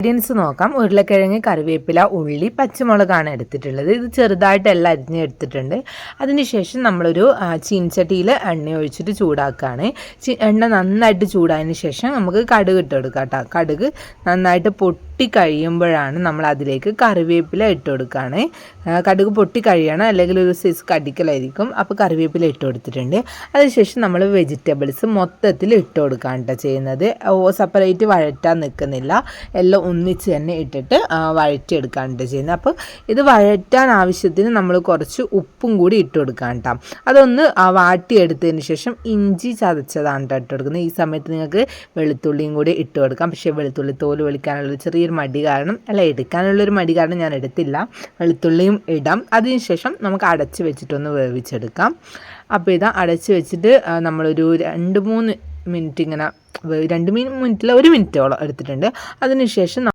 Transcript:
Ingredients നോക്കാം. ഉരുളക്കിഴങ്ങ്, കറിവേപ്പില, ഉള്ളി, പച്ചമുളകാണ് എടുത്തിട്ടുള്ളത്. ഇത് ചെറുതായിട്ടെല്ലാം അരിഞ്ഞെടുത്തിട്ടുണ്ട്. അതിനുശേഷം നമ്മളൊരു ചീനച്ചട്ടിയിൽ എണ്ണ ഒഴിച്ചിട്ട് ചൂടാക്കുകയാണ്. എണ്ണ നന്നായിട്ട് ചൂടായതിന് ശേഷം നമുക്ക് കടുക് ഇട്ട് കൊടുക്കാം കേട്ടോ. കടുക് നന്നായിട്ട് പൊട്ടി കഴിയുമ്പോഴാണ് നമ്മൾ അതിലേക്ക് കറിവേപ്പില ഇട്ട് കൊടുക്കുകയാണ്. കടുക് പൊട്ടി കഴിയണം, അല്ലെങ്കിൽ ഒരു സൈസ് കടിക്കലായിരിക്കും. അപ്പോൾ കറിവേപ്പില ഇട്ട് കൊടുത്തിട്ടുണ്ട്. അതിനുശേഷം നമ്മൾ വെജിറ്റബിൾസ് മൊത്തത്തിൽ ഇട്ട് കൊടുക്കുകയാണ് കേട്ടോ ചെയ്യുന്നത്. സെപ്പറേറ്റ് വഴറ്റാൻ നിൽക്കുന്നില്ല, എല്ലാം ഒന്നിച്ച് തന്നെ ഇട്ടിട്ട് വഴറ്റിയെടുക്കാണ്ട് ചെയ്യുന്നത്. അപ്പോൾ ഇത് വഴറ്റാൻ ആവശ്യത്തിന് നമ്മൾ കുറച്ച് ഉപ്പും കൂടി ഇട്ട് കൊടുക്കാം കേട്ടോ. അതൊന്ന് വാട്ടിയെടുത്തതിന് ശേഷം ഇഞ്ചി ചതച്ചതാണ് കേട്ടോ ഇട്ട് കൊടുക്കുന്നത്. ഈ സമയത്ത് നിങ്ങൾക്ക് വെളുത്തുള്ളിയും കൂടി ഇട്ട് കൊടുക്കാം. പക്ഷേ വെളുത്തുള്ളി തോല് വലിക്കാനുള്ള ചെറിയൊരു മടി കാരണം, എടുക്കാനുള്ളൊരു മടി കാരണം ഞാൻ എടുത്തില്ല. വെളുത്തുള്ളിയും ഇടാം. അതിനുശേഷം നമുക്ക് അടച്ച് വെച്ചിട്ടൊന്ന് വേവിച്ചെടുക്കാം. അപ്പോൾ ഇതാ അടച്ച് വെച്ചിട്ട് നമ്മളൊരു 2-3 മിനിറ്റ് ഇങ്ങനെ, 2 മിനിറ്റിൽ 1 മിനിറ്റോളം എടുത്തിട്ടുണ്ട്. അതിനുശേഷം